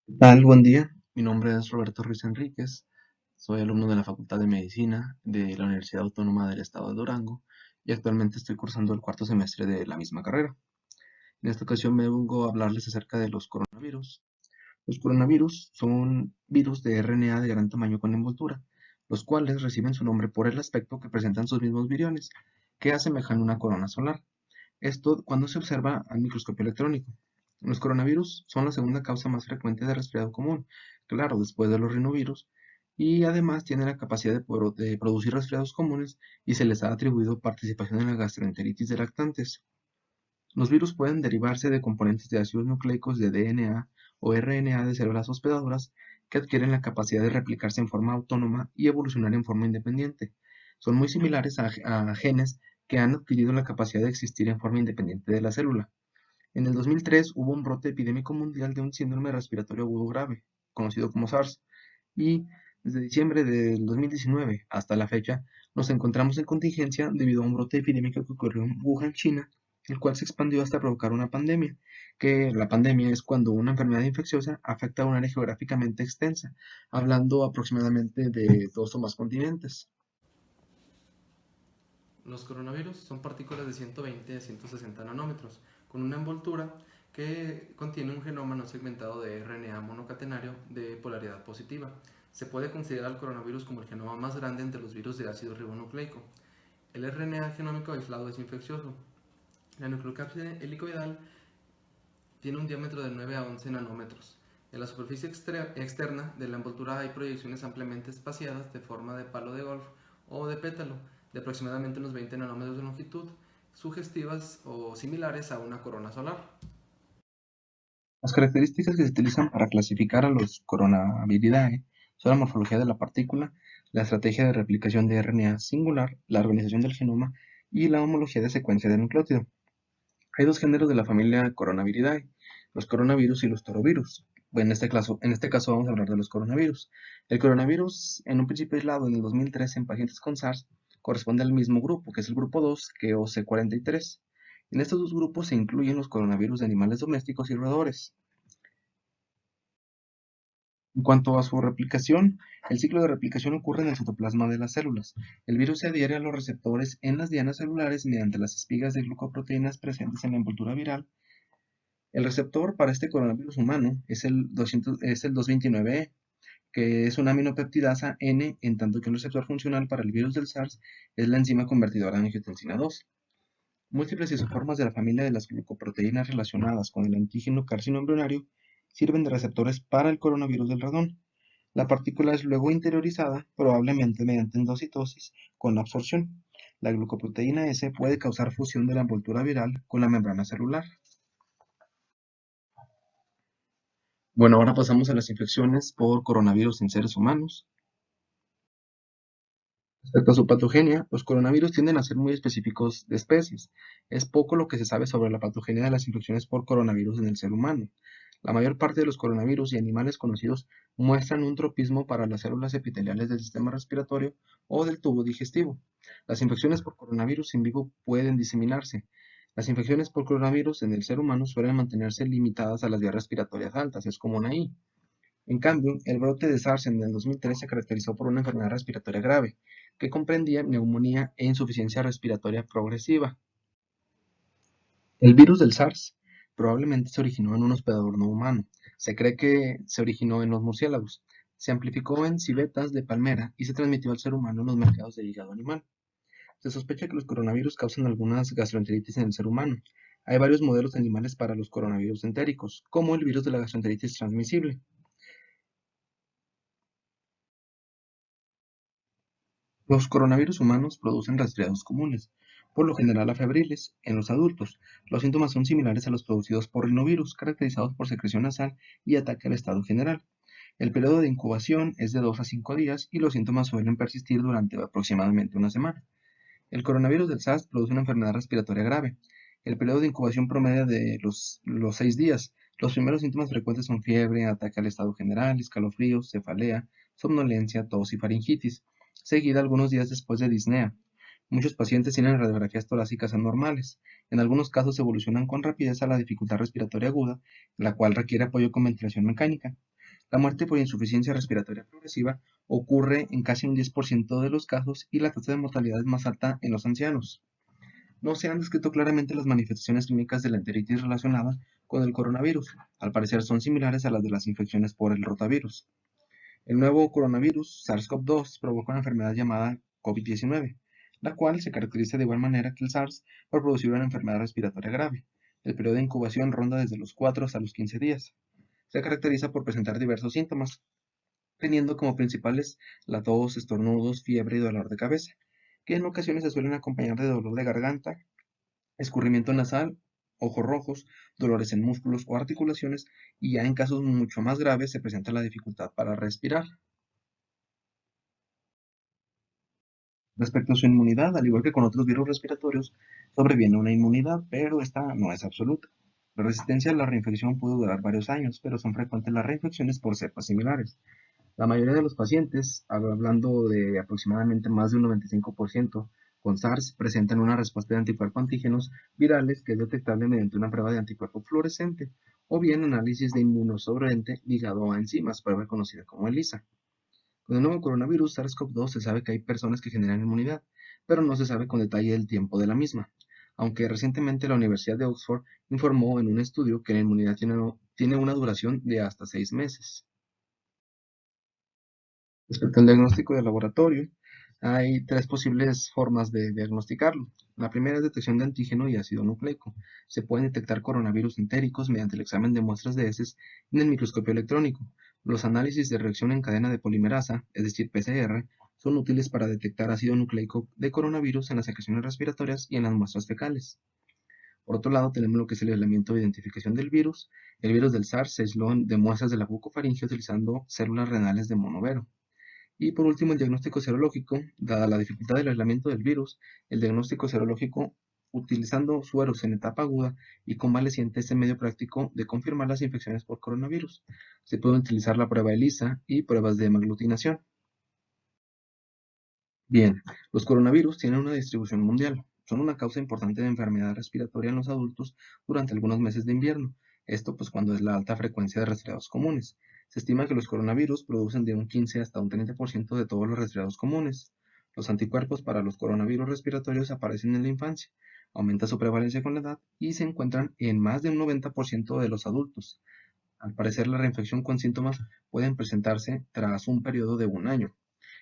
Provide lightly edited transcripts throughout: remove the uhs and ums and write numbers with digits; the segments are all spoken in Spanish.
¿Qué tal? Buen día. Mi nombre es Roberto Ruiz Enríquez. Soy alumno de la Facultad de Medicina de la Universidad Autónoma del Estado de Durango y actualmente estoy cursando el cuarto semestre de la misma carrera. En esta ocasión me vengo a hablarles acerca de los coronavirus. Los coronavirus son virus de RNA de gran tamaño con envoltura, los cuales reciben su nombre por el aspecto que presentan sus mismos viriones, que asemejan una corona solar. Esto cuando se observa al microscopio electrónico. Los coronavirus son la segunda causa más frecuente de resfriado común, claro, después de los rinovirus, y además tienen la capacidad de producir resfriados comunes y se les ha atribuido participación en la gastroenteritis de lactantes. Los virus pueden derivarse de componentes de ácidos nucleicos de DNA o RNA de células hospedadoras que adquieren la capacidad de replicarse en forma autónoma y evolucionar en forma independiente. Son muy similares a genes que han adquirido la capacidad de existir en forma independiente de la célula. En el 2003 hubo un brote epidémico mundial de un síndrome respiratorio agudo grave, conocido como SARS, y desde diciembre del 2019 hasta la fecha nos encontramos en contingencia debido a un brote epidémico que ocurrió en Wuhan, China, el cual se expandió hasta provocar una pandemia, que la pandemia es cuando una enfermedad infecciosa afecta a un área geográficamente extensa, hablando aproximadamente de dos o más continentes. Los coronavirus son partículas de 120 a 160 nanómetros, con una envoltura que contiene un genoma no segmentado de RNA monocatenario de polaridad positiva. Se puede considerar al coronavirus como el genoma más grande entre los virus de ácido ribonucleico. El RNA genómico aislado es infeccioso. La nucleocápside helicoidal tiene un diámetro de 9 a 11 nanómetros. En la superficie externa de la envoltura hay proyecciones ampliamente espaciadas de forma de palo de golf o de pétalo, de aproximadamente unos 20 nanómetros de longitud, sugestivas o similares a una corona solar. Las características que se utilizan para clasificar a los Coronaviridae son la morfología de la partícula, la estrategia de replicación de RNA singular, la organización del genoma y la homología de secuencia del nucleótido. Hay dos géneros de la familia Coronaviridae, los coronavirus y los torovirus. Bueno, en este caso vamos a hablar de los coronavirus. El coronavirus, en un principio aislado en el 2013 en pacientes con SARS, corresponde al mismo grupo, que es el grupo 2, que OC43. En estos dos grupos se incluyen los coronavirus de animales domésticos y roedores. En cuanto a su replicación, el ciclo de replicación ocurre en el citoplasma de las células. El virus se adhiere a los receptores en las dianas celulares mediante las espigas de glucoproteínas presentes en la envoltura viral. El receptor para este coronavirus humano es el 229E, que es una aminopeptidasa N, en tanto que un receptor funcional para el virus del SARS es la enzima convertidora de angiotensina 2. Múltiples isoformas de la familia de las glucoproteínas relacionadas con el antígeno carcino embrionario sirven de receptores para el coronavirus del ratón. La partícula es luego interiorizada, probablemente mediante endocitosis, con absorción. La glucoproteína S puede causar fusión de la envoltura viral con la membrana celular. Bueno, ahora pasamos a las infecciones por coronavirus en seres humanos. Respecto a su patogenia, los coronavirus tienden a ser muy específicos de especies. Es poco lo que se sabe sobre la patogenia de las infecciones por coronavirus en el ser humano. La mayor parte de los coronavirus y animales conocidos muestran un tropismo para las células epiteliales del sistema respiratorio o del tubo digestivo. Las infecciones por coronavirus in vivo pueden diseminarse. Las infecciones por coronavirus en el ser humano suelen mantenerse limitadas a las vías respiratorias altas, es común ahí. En cambio, el brote de SARS en el 2003 se caracterizó por una enfermedad respiratoria grave, que comprendía neumonía e insuficiencia respiratoria progresiva. El virus del SARS probablemente se originó en un hospedador no humano. Se cree que se originó en los murciélagos. Se amplificó en civetas de palmera y se transmitió al ser humano en los mercados de hígado animal. Se sospecha que los coronavirus causan algunas gastroenteritis en el ser humano. Hay varios modelos animales para los coronavirus entéricos, como el virus de la gastroenteritis transmisible. Los coronavirus humanos producen resfriados comunes, por lo general afebriles, en los adultos. Los síntomas son similares a los producidos por rinovirus, caracterizados por secreción nasal y ataque al estado general. El periodo de incubación es de 2 a 5 días y los síntomas suelen persistir durante aproximadamente una semana. El coronavirus del SARS produce una enfermedad respiratoria grave. El periodo de incubación promedia de los 6 días. Los primeros síntomas frecuentes son fiebre, ataque al estado general, escalofríos, cefalea, somnolencia, tos y faringitis, seguida algunos días después de disnea. Muchos pacientes tienen radiografías torácicas anormales. En algunos casos evolucionan con rapidez a la dificultad respiratoria aguda, la cual requiere apoyo con ventilación mecánica. La muerte por insuficiencia respiratoria progresiva ocurre en casi un 10% de los casos y la tasa de mortalidad es más alta en los ancianos. No se han descrito claramente las manifestaciones clínicas de la enteritis relacionada con el coronavirus. Al parecer son similares a las de las infecciones por el rotavirus. El nuevo coronavirus, SARS-CoV-2, provoca una enfermedad llamada COVID-19, la cual se caracteriza de igual manera que el SARS por producir una enfermedad respiratoria grave. El periodo de incubación ronda desde los 4 hasta los 15 días. Se caracteriza por presentar diversos síntomas, teniendo como principales la tos, estornudos, fiebre y dolor de cabeza, que en ocasiones se suelen acompañar de dolor de garganta, escurrimiento nasal, ojos rojos, dolores en músculos o articulaciones, y ya en casos mucho más graves se presenta la dificultad para respirar. Respecto a su inmunidad, al igual que con otros virus respiratorios, sobreviene una inmunidad, pero esta no es absoluta. La resistencia a la reinfección puede durar varios años, pero son frecuentes las reinfecciones por cepas similares. La mayoría de los pacientes, hablando de aproximadamente más de un 95%, con SARS presentan una respuesta de anticuerpos antígenos virales que es detectable mediante una prueba de anticuerpo fluorescente o bien análisis de inmunosorbente ligado a enzimas, prueba conocida como ELISA. Con el nuevo coronavirus SARS-CoV-2 se sabe que hay personas que generan inmunidad, pero no se sabe con detalle el tiempo de la misma, aunque recientemente la Universidad de Oxford informó en un estudio que la inmunidad tiene una duración de hasta 6 meses. Respecto al diagnóstico de laboratorio, hay tres posibles formas de diagnosticarlo. La primera es detección de antígeno y ácido nucleico. Se pueden detectar coronavirus entéricos mediante el examen de muestras de heces en el microscopio electrónico. Los análisis de reacción en cadena de polimerasa, es decir, PCR, son útiles para detectar ácido nucleico de coronavirus en las secreciones respiratorias y en las muestras fecales. Por otro lado, tenemos lo que es el aislamiento de identificación del virus. El virus del SARS se aisló de muestras de la bucofaringe utilizando células renales de monovero. Y por último, el diagnóstico serológico. Dada la dificultad del aislamiento del virus, el diagnóstico serológico utilizando sueros en etapa aguda y convaleciente es el medio práctico de confirmar las infecciones por coronavirus. Se puede utilizar la prueba ELISA y pruebas de hemaglutinación. Bien, los coronavirus tienen una distribución mundial. Son una causa importante de enfermedad respiratoria en los adultos durante algunos meses de invierno. Esto pues cuando es la alta frecuencia de resfriados comunes. Se estima que los coronavirus producen de un 15 hasta un 30% de todos los resfriados comunes. Los anticuerpos para los coronavirus respiratorios aparecen en la infancia, aumenta su prevalencia con la edad y se encuentran en más de un 90% de los adultos. Al parecer la reinfección con síntomas pueden presentarse tras un periodo de un año.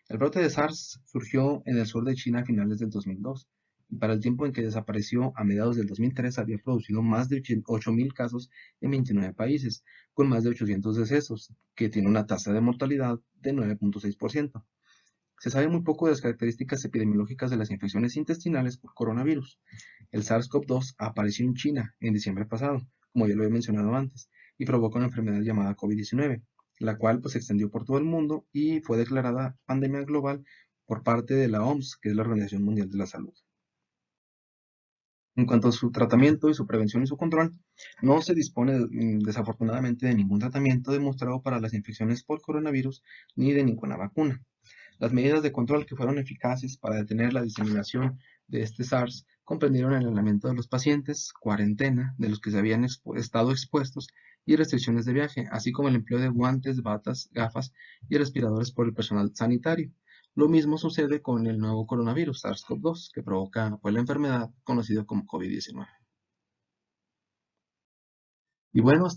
El brote de SARS surgió en el sur de China a finales del 2002 y para el tiempo en que desapareció a mediados del 2003 había producido más de 8.000 casos en 29 países, con más de 800 decesos, que tiene una tasa de mortalidad de 9.6%. Se sabe muy poco de las características epidemiológicas de las infecciones intestinales por coronavirus. El SARS-CoV-2 apareció en China en diciembre pasado, como ya lo he mencionado antes, y provoca una enfermedad llamada COVID-19, la cual pues, se extendió por todo el mundo y fue declarada pandemia global por parte de la OMS, que es la Organización Mundial de la Salud. En cuanto a su tratamiento y su prevención y su control, no se dispone desafortunadamente de ningún tratamiento demostrado para las infecciones por coronavirus ni de ninguna vacuna. Las medidas de control que fueron eficaces para detener la diseminación de este SARS comprendieron el aislamiento de los pacientes, cuarentena de los que se habían estado expuestos y restricciones de viaje, así como el empleo de guantes, batas, gafas y respiradores por el personal sanitario. Lo mismo sucede con el nuevo coronavirus SARS-CoV-2 que provoca la enfermedad conocida como COVID-19. Y bueno,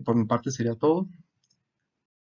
por mi parte sería todo.